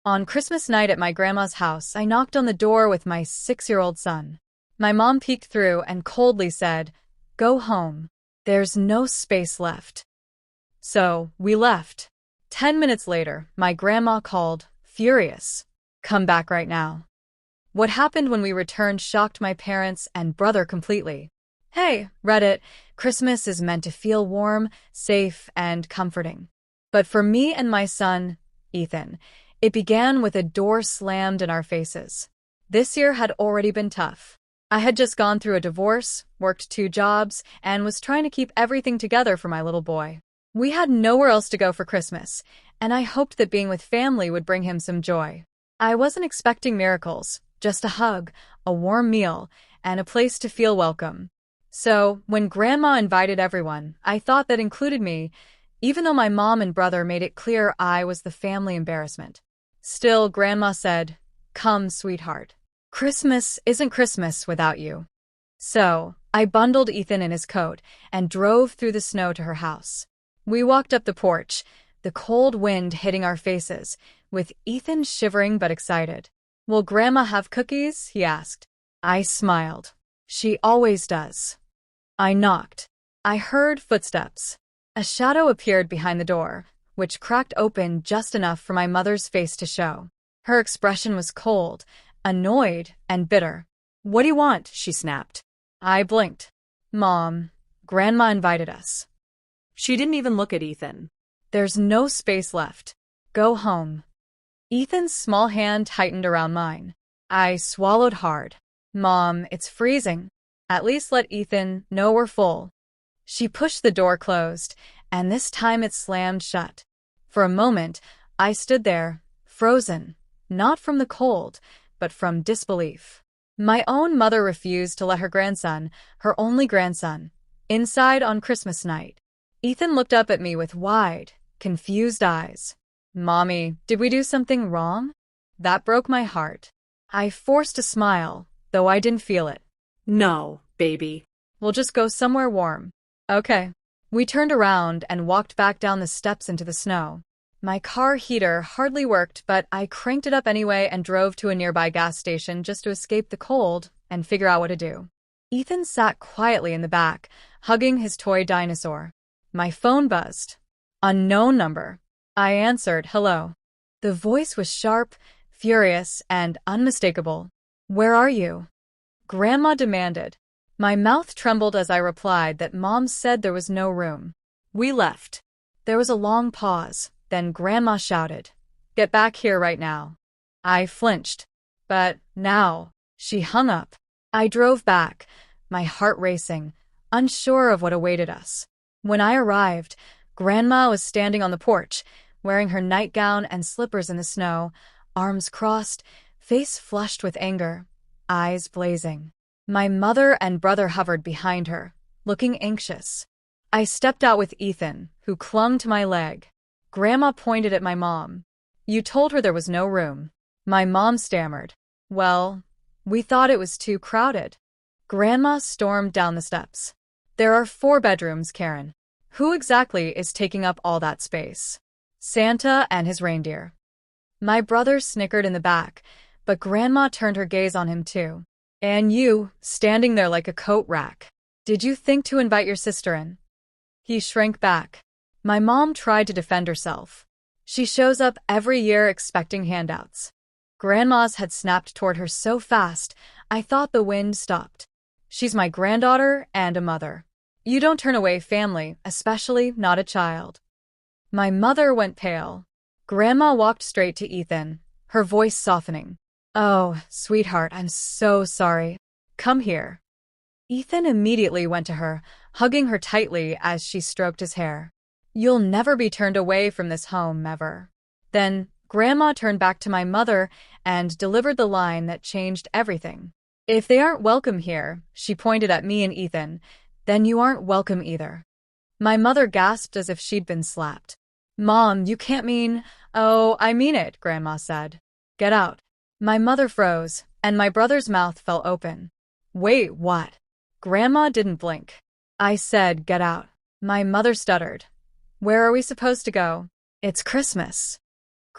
On Christmas night at my grandma's house, I knocked on the door with my 6-year-old son. My mom peeked through and coldly said, "Go home. There's no space left." So, we left. 10 minutes later, my grandma called, furious. "Come back right now." What happened when we returned shocked my parents and brother completely. Hey, Reddit, Christmas is meant to feel warm, safe, and comforting. But for me and my son, Ethan, it began with a door slammed in our faces. This year had already been tough. I had just gone through a divorce, worked 2 jobs, and was trying to keep everything together for my little boy. We had nowhere else to go for Christmas, and I hoped that being with family would bring him some joy. I wasn't expecting miracles, just a hug, a warm meal, and a place to feel welcome. So, when Grandma invited everyone, I thought that included me, even though my mom and brother made it clear I was the family embarrassment. Still, Grandma said, "Come, sweetheart. Christmas isn't Christmas without you." So, I bundled Ethan in his coat and drove through the snow to her house. We walked up the porch, the cold wind hitting our faces, with Ethan shivering but excited. "Will Grandma have cookies?" he asked. I smiled. She always does. I knocked. I heard footsteps. A shadow appeared behind the door, which cracked open just enough for my mother's face to show. Her expression was cold, annoyed, and bitter. "What do you want?" she snapped. I blinked. "Mom, Grandma invited us." She didn't even look at Ethan. "There's no space left. Go home." Ethan's small hand tightened around mine. I swallowed hard. "Mom, it's freezing. At least let Ethan know we're full." She pushed the door closed, and this time it slammed shut. For a moment, I stood there, frozen, not from the cold, but from disbelief. My own mother refused to let her grandson, her only grandson, inside on Christmas night. Ethan looked up at me with wide, confused eyes. "Mommy, did we do something wrong?" That broke my heart. I forced a smile, though I didn't feel it. "No, baby. We'll just go somewhere warm." "Okay." We turned around and walked back down the steps into the snow. My car heater hardly worked, but I cranked it up anyway and drove to a nearby gas station just to escape the cold and figure out what to do. Ethan sat quietly in the back, hugging his toy dinosaur. My phone buzzed. Unknown number. I answered, "Hello." The voice was sharp, furious, and unmistakable. "Where are you?" Grandma demanded. My mouth trembled as I replied that Mom said there was no room. We left. There was a long pause, then Grandma shouted, "Get back here right now." I flinched. "But now." She hung up. I drove back, my heart racing, unsure of what awaited us. When I arrived, Grandma was standing on the porch, wearing her nightgown and slippers in the snow, arms crossed, face flushed with anger, eyes blazing. My mother and brother hovered behind her, looking anxious. I stepped out with Ethan, who clung to my leg. Grandma pointed at my mom. "You told her there was no room." My mom stammered. "Well, we thought it was too crowded." Grandma stormed down the steps. "There are 4 bedrooms, Karen. Who exactly is taking up all that space?" "Santa and his reindeer." My brother snickered in the back, but Grandma turned her gaze on him too. "And you, standing there like a coat rack. Did you think to invite your sister in?" He shrank back. My mom tried to defend herself. "She shows up every year expecting handouts." Grandma's had snapped toward her so fast, I thought the wind stopped. "She's my granddaughter and a mother. You don't turn away family, especially not a child." My mother went pale. Grandma walked straight to Ethan, her voice softening. "Oh, sweetheart, I'm so sorry. Come here." Ethan immediately went to her, hugging her tightly as she stroked his hair. "You'll never be turned away from this home, ever." Then, Grandma turned back to my mother and delivered the line that changed everything. "If they aren't welcome here," she pointed at me and Ethan, "then you aren't welcome either." My mother gasped as if she'd been slapped. "Mom, you can't mean—" "Oh, I mean it," Grandma said. "Get out." My mother froze, and my brother's mouth fell open. "Wait, what?" Grandma didn't blink. I said, "Get out." My mother stuttered. "Where are we supposed to go?" "It's Christmas."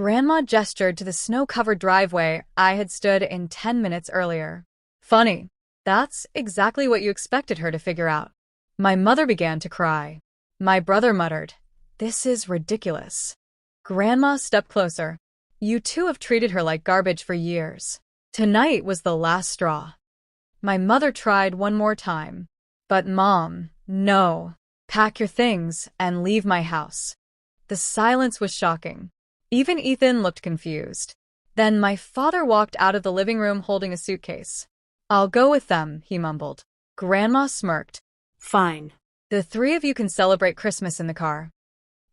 Grandma gestured to the snow-covered driveway I had stood in 10 minutes earlier. Funny. That's exactly what you expected her to figure out. My mother began to cry. My brother muttered, "This is ridiculous." Grandma stepped closer. "You two have treated her like garbage for years. Tonight was the last straw." My mother tried one more time. "But Mom, no. Pack your things and leave my house." The silence was shocking. Even Ethan looked confused. Then my father walked out of the living room holding a suitcase. "I'll go with them," he mumbled. Grandma smirked. Fine. "The three of you can celebrate Christmas in the car."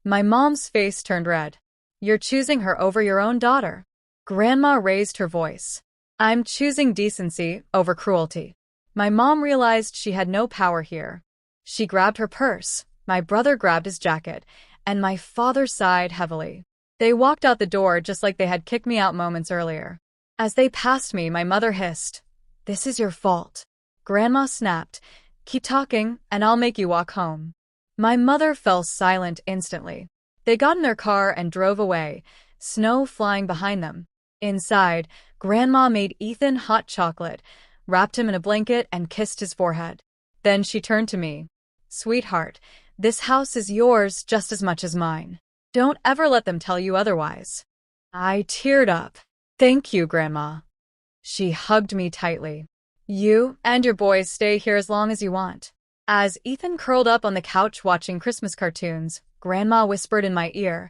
My mom's face turned red. "You're choosing her over your own daughter." Grandma raised her voice. "I'm choosing decency over cruelty." My mom realized she had no power here. She grabbed her purse, my brother grabbed his jacket, and my father sighed heavily. They walked out the door just like they had kicked me out moments earlier. As they passed me, my mother hissed, "This is your fault." Grandma snapped, "Keep talking, and I'll make you walk home." My mother fell silent instantly. They got in their car and drove away, snow flying behind them. Inside, Grandma made Ethan hot chocolate, wrapped him in a blanket, and kissed his forehead. Then she turned to me. "Sweetheart, this house is yours just as much as mine. Don't ever let them tell you otherwise." I teared up. "Thank you, Grandma." She hugged me tightly. "You and your boys stay here as long as you want." As Ethan curled up on the couch watching Christmas cartoons, Grandma whispered in my ear,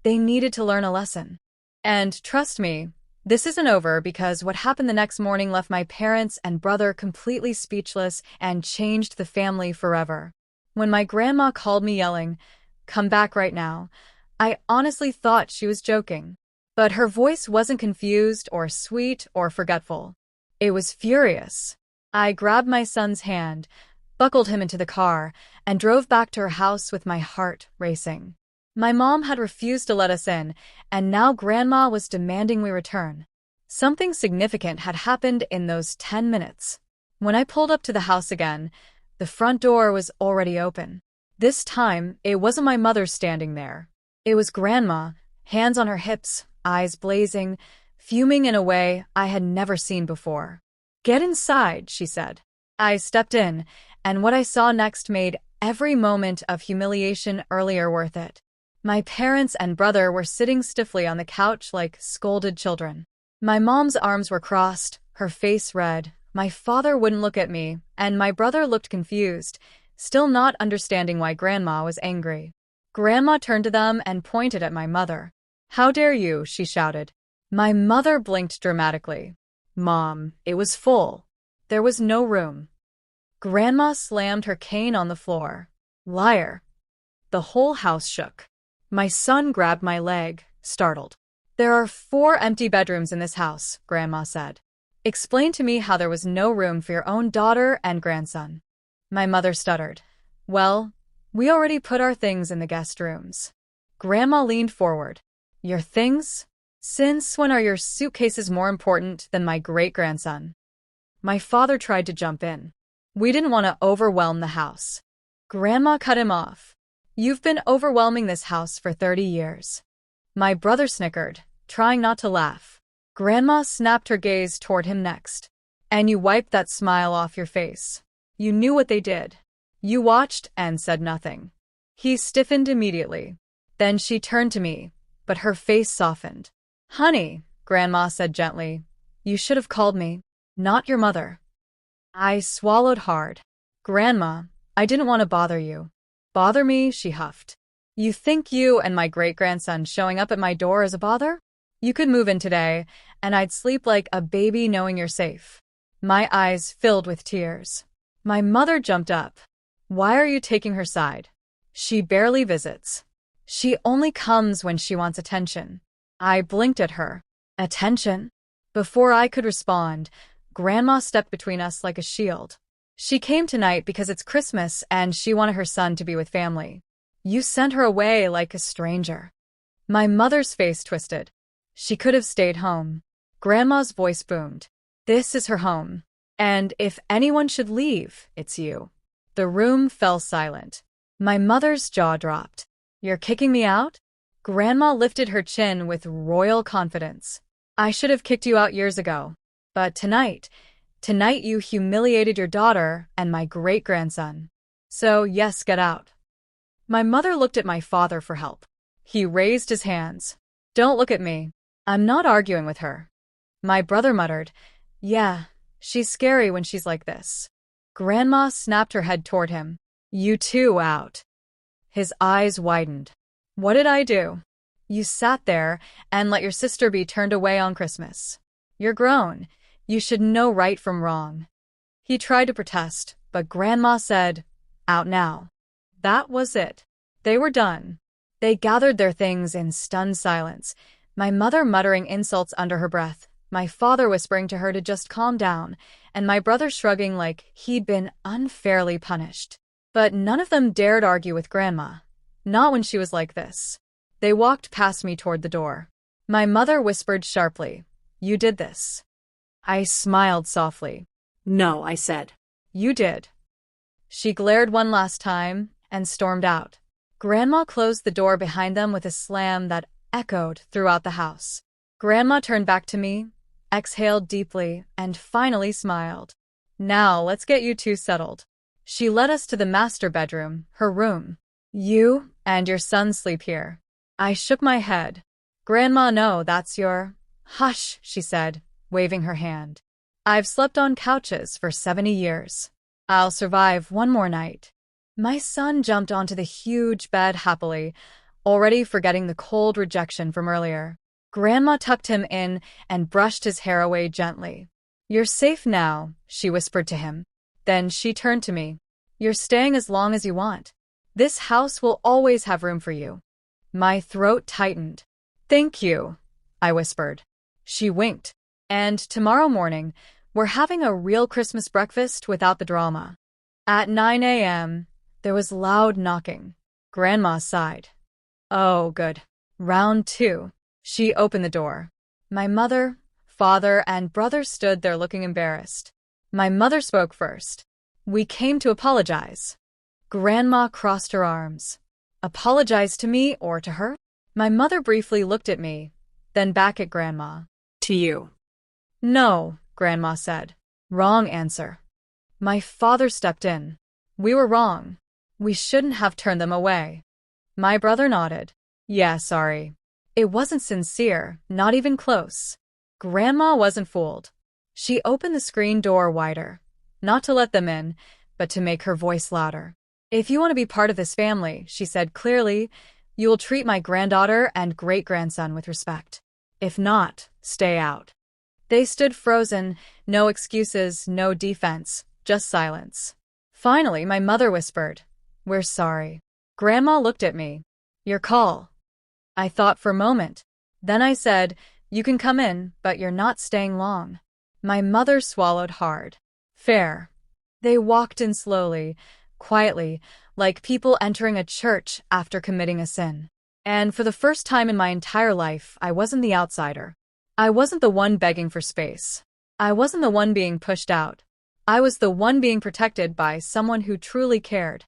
"They needed to learn a lesson." And trust me, this isn't over, because what happened the next morning left my parents and brother completely speechless and changed the family forever. When my grandma called me yelling, "Come back right now," I honestly thought she was joking. But her voice wasn't confused or sweet or forgetful. It was furious. I grabbed my son's hand, buckled him into the car, and drove back to her house with my heart racing. My mom had refused to let us in, and now Grandma was demanding we return. Something significant had happened in those 10 minutes. When I pulled up to the house again, the front door was already open. This time, it wasn't my mother standing there. It was Grandma, hands on her hips, eyes blazing, fuming in a way I had never seen before. "Get inside," she said. I stepped in, and what I saw next made every moment of humiliation earlier worth it. My parents and brother were sitting stiffly on the couch like scolded children. My mom's arms were crossed, her face red. My father wouldn't look at me, and my brother looked confused, still not understanding why Grandma was angry. Grandma turned to them and pointed at my mother. "How dare you?" she shouted. My mother blinked dramatically. "Mom, it was full. There was no room." Grandma slammed her cane on the floor. "Liar." The whole house shook. My son grabbed my leg, startled. "There are 4 empty bedrooms in this house," Grandma said. "Explain to me how there was no room for your own daughter and grandson." My mother stuttered. "Well, we already put our things in the guest rooms." Grandma leaned forward. "Your things? Since when are your suitcases more important than my great-grandson?" My father tried to jump in. "We didn't want to overwhelm the house." Grandma cut him off. "You've been overwhelming this house for 30 years. My brother snickered, trying not to laugh. Grandma snapped her gaze toward him next. "And you wiped that smile off your face. You knew what they did. You watched and said nothing." He stiffened immediately. Then she turned to me, but her face softened. "Honey," Grandma said gently, "you should have called me, not your mother." I swallowed hard. "Grandma, I didn't want to bother you." "Bother me?" she huffed. "You think you and my great-grandson showing up at my door is a bother? You could move in today, and I'd sleep like a baby knowing you're safe." My eyes filled with tears. My mother jumped up. "Why are you taking her side? She barely visits. She only comes when she wants attention." I blinked at her. "Attention?" Before I could respond, Grandma stepped between us like a shield. "She came tonight because it's Christmas and she wanted her son to be with family. You sent her away like a stranger." My mother's face twisted. "She could have stayed home." Grandma's voice boomed. "This is her home. And if anyone should leave, it's you." The room fell silent. My mother's jaw dropped. "You're kicking me out?" Grandma lifted her chin with royal confidence. I should have kicked you out years ago. But tonight you humiliated your daughter and my great-grandson. So yes, get out. My mother looked at my father for help. He raised his hands. Don't look at me. I'm not arguing with her. My brother muttered, yeah, she's scary when she's like this. Grandma snapped her head toward him. You too, out. His eyes widened. What did I do? You sat there and let your sister be turned away on Christmas. You're grown. You should know right from wrong. He tried to protest, but Grandma said, out now. That was it. They were done. They gathered their things in stunned silence, my mother muttering insults under her breath, my father whispering to her to just calm down, and my brother shrugging like he'd been unfairly punished. But none of them dared argue with Grandma. Not when she was like this. They walked past me toward the door. My mother whispered sharply, you did this. I smiled softly. No, I said. You did. She glared one last time and stormed out. Grandma closed the door behind them with a slam that echoed throughout the house. Grandma turned back to me, exhaled deeply, and finally smiled. Now let's get you two settled. She led us to the master bedroom, her room. You and your son sleep here. I shook my head. Grandma, no, that's your... Hush, she said, waving her hand. I've slept on couches for 70 years. I'll survive one more night. My son jumped onto the huge bed happily, already forgetting the cold rejection from earlier. Grandma tucked him in and brushed his hair away gently. You're safe now, she whispered to him. Then she turned to me. You're staying as long as you want. This house will always have room for you. My throat tightened. Thank you, I whispered. She winked. And tomorrow morning, we're having a real Christmas breakfast without the drama. At 9 a.m., there was loud knocking. Grandma sighed. Oh, good. Round 2. She opened the door. My mother, father, and brother stood there looking embarrassed. My mother spoke first. We came to apologize. Grandma crossed her arms. Apologize to me or to her? My mother briefly looked at me, then back at Grandma. To you. No, Grandma said. Wrong answer. My father stepped in. We were wrong. We shouldn't have turned them away. My brother nodded. Yeah, sorry. It wasn't sincere, not even close. Grandma wasn't fooled. She opened the screen door wider, not to let them in, but to make her voice louder. If you want to be part of this family, she said clearly, you will treat my granddaughter and great-grandson with respect. If not, stay out. They stood frozen, no excuses, no defense, just silence. Finally, my mother whispered, We're sorry. Grandma looked at me. Your call. I thought for a moment. Then I said, You can come in, but you're not staying long. My mother swallowed hard. Fair. They walked in slowly, quietly, like people entering a church after committing a sin. And for the first time in my entire life, I wasn't the outsider. I wasn't the one begging for space. I wasn't the one being pushed out. I was the one being protected by someone who truly cared.